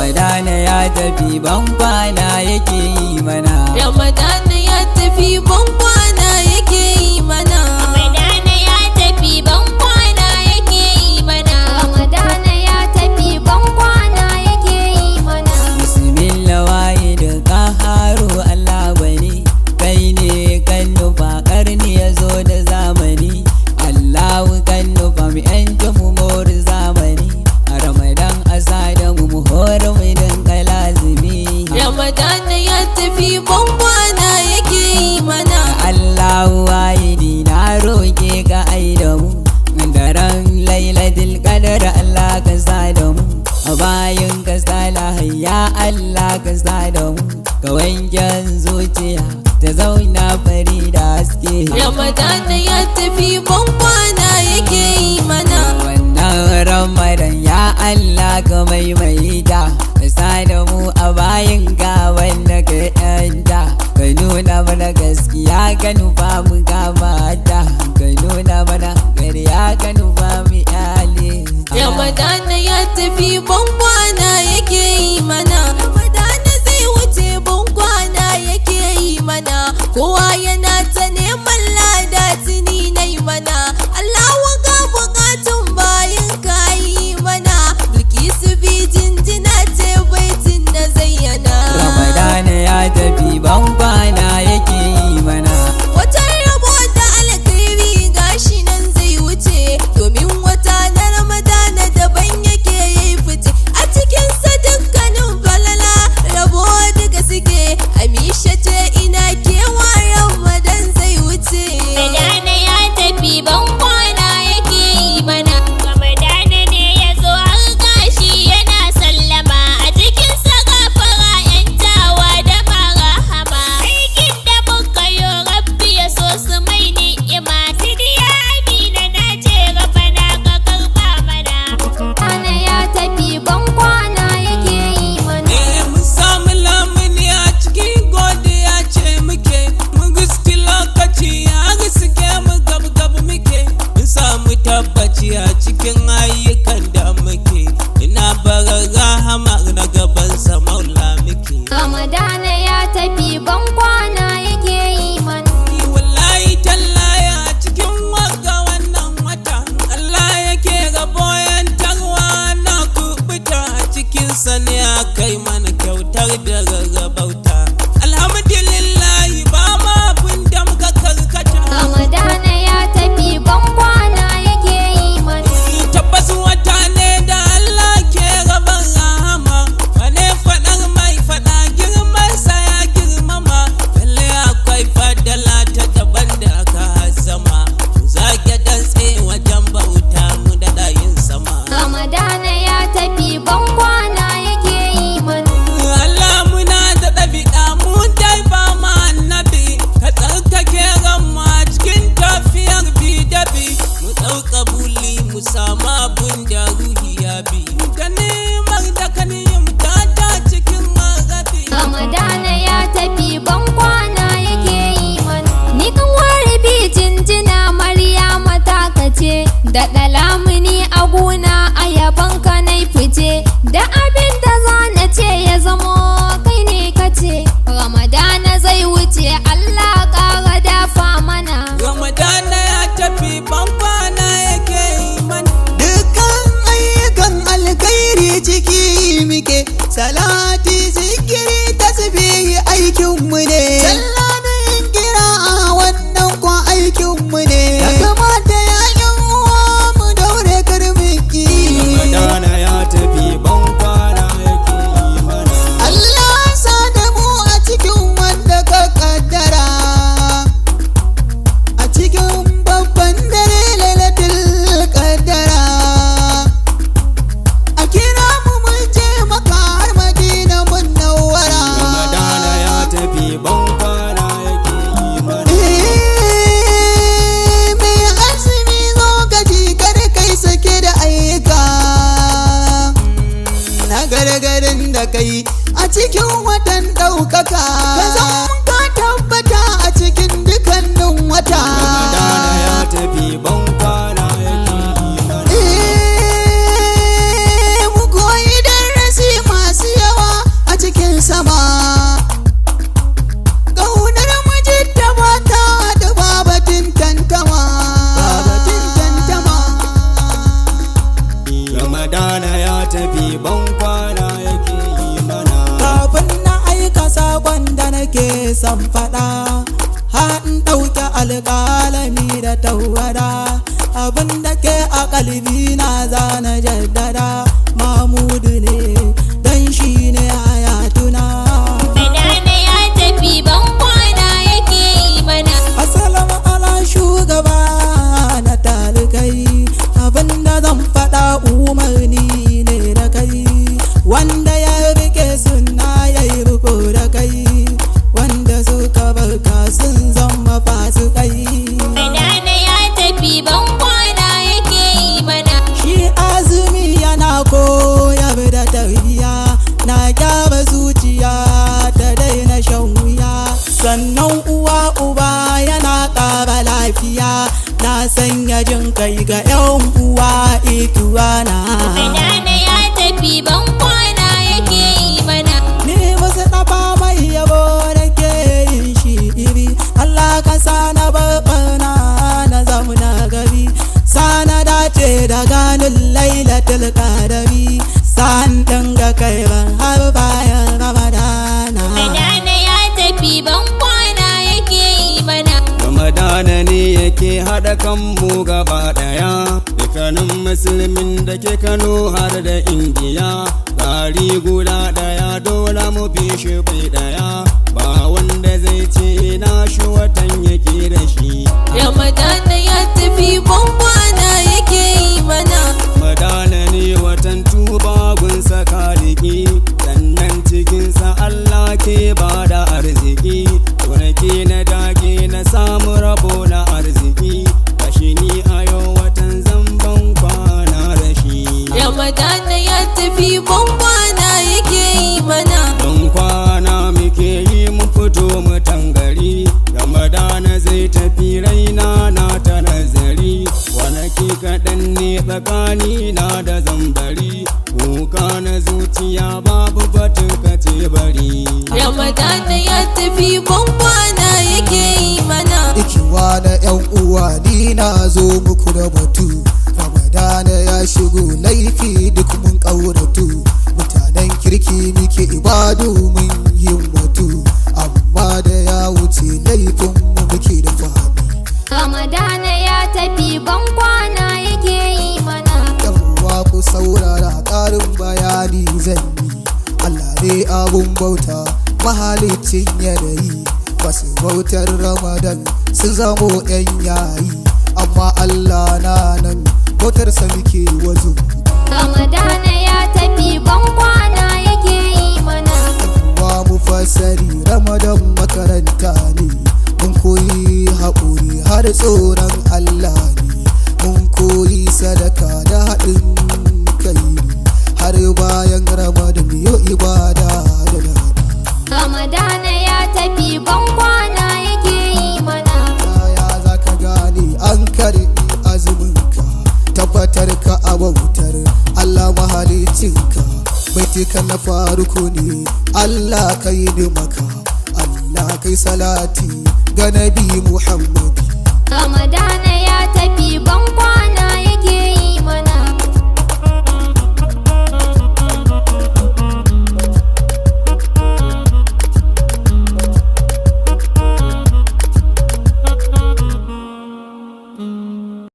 Ramadana ya tafi ban kwana yake yi mana. Ramadana ya tafi ban kwana yake yi mana. Ramadana ya tafi ban kwana yake yi mana. Ramadana ya tafi ban kwana yake yi mana. Bismillah wahidul qaharu Allah bani, kai ne kan nufa karni ya zo da zamani. Allahu kan nufa mu yanta mu mori zamani. A Ramadan asa da mu hore mu dinga lazimi. Ramadana ya tafi ban kwana yake yi mana. Allahu wahidi na roke ka ai da mu, daren lailatul qadar Allah ka sa da mu. A bayan ka salahai ya Allah ka sa da mu, ka wanke zuciya ta zauna fari da haske. Ramadana ya tafi ban kwana yake yi mana. Wannan Ramadan ya Allah ka maimaita, ka sa da mu a bayan ka wanda ka yanta. Ka nuna mana gaskiya ka nufa mu kamata, ka nuna mana ƙarya ka nufa mu iyali. Ramadana ya tafi ban kwana yake yi mana. Ramadana zai wuce ban kwana yake yi mana. Kowa yana ta neman lada tuni na yi mana. Allahu ga bukatun bayan ka yi mana. Bilkisu bi jinjina ce baitin da zayyana. Ramadana ya tafi ban kwana yake yi mana. Wata rabo da alkhairi gashi nan zai wuce, domin wata na Ramadana daban yake yi fice. A cikinsa dukkanin falala rabo duka suke. Amisha ce ina kewa Ramadan zai wuce. Ramadana ya tafi ban kwana yake yi mana. Ramadana ne ya zo har gashi yana sallama. A cikinsa gafara yantawa da marahama. Aikin da muka yi rabbi ya so su mai ni'ima. Sidiya Amina na ce rabana ka karba mana. Ramadana ya tafi ban kwana yake yi mana. Mun samu lamuni a cikin godiya ce muke, mun guski lokaci ya suke mu gab muke. Mun samu tabbaci a cikin ayyukan da muke, ina barar rahama na gaban sa maula muke. Ramadana ya tafi ban kwana yake yi mana. Wallahi tallahi a cikin wagga wannan wata, Allah yake rabo yantarwa na kubuta. A cikinsa ne a kai mana kyautar da rarrabauta. Alhamdulillahi ba ma abin da muka karkata. Ramadana ya tafi ban kwana yake yi mana. Tabbas wata ne da Allah ke rabar rahama, wane faɗar mai faɗa girman sa ya girmama. Lalle akwai fadala ta daban da aka hazama, zage dantse wajen bauta mu da ɗayin sama. Ramadana ya tafi ban kwana yake yi mana. Allah muna da ɗabi'a mu dai ba ma annabi, ka tsarkake ranmu a cikin tafiyar bi da bi. Mu ɗauka buli mu samu abin da ruhi ya bi, ka nemar da ka nimta ta cikin marabi. Ramadana ya tafi ban kwana yake yi mana. Ni kan ware bi jinjina Maryama ta kace, da ɗalamuni a gona a yaban ka nai fice. Da abin da za na ce ya zamo kai ne kace. Ramadana zai wuce Allah ƙara dafa mana. Ramadana ya tafi ban kwana yake yi mana. Dukkan ayyukan alkhairi ciki muke, salati zikiri tasbihi aikinmu ne. Sallah da yin kira a wannan kwa aikinmu ne. Ya kamata ya yan uwa mu daure karmiki. Ramadana ya tafi ban kwana yake yi mana. Allah sa da mu a cikin wanda ka kaddara, a cikin babban dare lailatul qaddara. A kira mu mun je maka har Madina munawwara. Ramadana ya tafi ban kwana yake yi mana. Mai azumi zo gaji kar kai sake da ayyuka na gargarin da kai a cikin watan ɗaukaka. Ka zama ka tabbata a cikin dukannin wata. Ramadana ya tafi ban kwana yake yi mana. Mu koyi darasi masu alƙalami da tawada, abin da ke a kalbi na zana jaddada. Mamudu ne dan shi ne hayatuna. Madana ya tafi ban kwana yake yi mana. Assalamu ala shugaba na talikai, abinda zan faɗa umarni ne da kai, wanda ya rike sunna ya yi riko da kai, wanda suka barka sun zama fasikai. Madana ya tafi ban kwana yake yi mana. Shi azumi yana koyar da tarbiyya, na gyara zuciya ta daina shan wuya, sannan uwa uba yana ƙara lafiya, na sanya jin kai ga 'yan uwa ituwana. Madana ya tafi ban kwana yake yi mana. Ni wasu ɗafa mai yabo da ke yin shi iri, Allah ka sa na barɓana na zamuna gari, sana dace da ganin lailatul qadari, san dinga kai ban har bayan ramadana. Madana ya tafi ban kwana yake yi mana. Ramadana ne yake haɗa kanmu gaba ɗaya, dukkanin musulmin da ke Kano har da Indiya, tsari guda ɗaya dole mu bi shi bai ɗaya, ba wanda zai ce na shi watan yake da shi. Ramadana ya tafi ban kwana yake yi mana. Ramadana ne watan tuba gunsa kaliki, sannan cikinsa Allah ke ba da arziki, kwanaki na dage na samu rabo na arziki, kashi ni a yau watan zamban kwana da shi. Ramadana ya tafi ban kwana yake yi mana. Don kwana muke yi mu fito mu tangari, Ramadana zai tafi raina na ta nazari, kwanaki kaɗan ne tsakani na da zambari, kuka na zuciya babu batun kace bari. Ramadana ya tafi ban kwana yake yi mana. Ikiwa da 'yan uwa ni na zo muku da batu, Ramadana ya shigo laifi duk mun ƙauratu, mutanen kirki muke ibadu mun himmatu, amma da ya wuce laifin mu muke da fami. Ramadana ya tafi ban kwana yake yi mana. Yan uwa ku saurara ƙarin bayani zan yi, Allah ne abun bauta mahalicin yanayi, basu bautar Ramadan su zamo 'yan yayi, amma Allah na nan bautarsa muke wazo. Ramadana ya tafi ban kwana yake yi mana. Ba mu fasari Ramadan makaranta ne, mun koyi haƙuri har tsoron Allah ne, mun koyi sadaka da haɗin kai ne, har bayan Ramadan yo ibada da daɗi. Ramadana ya tafi ban kwana yake yi mana. Yaya za ka gane an karɓi azuminka, tabbatar ka a bautar Allah mahalicinka, baitukan na faruku ne Allah ka yi maka, Allah kai salati ga Nabi Muhammad.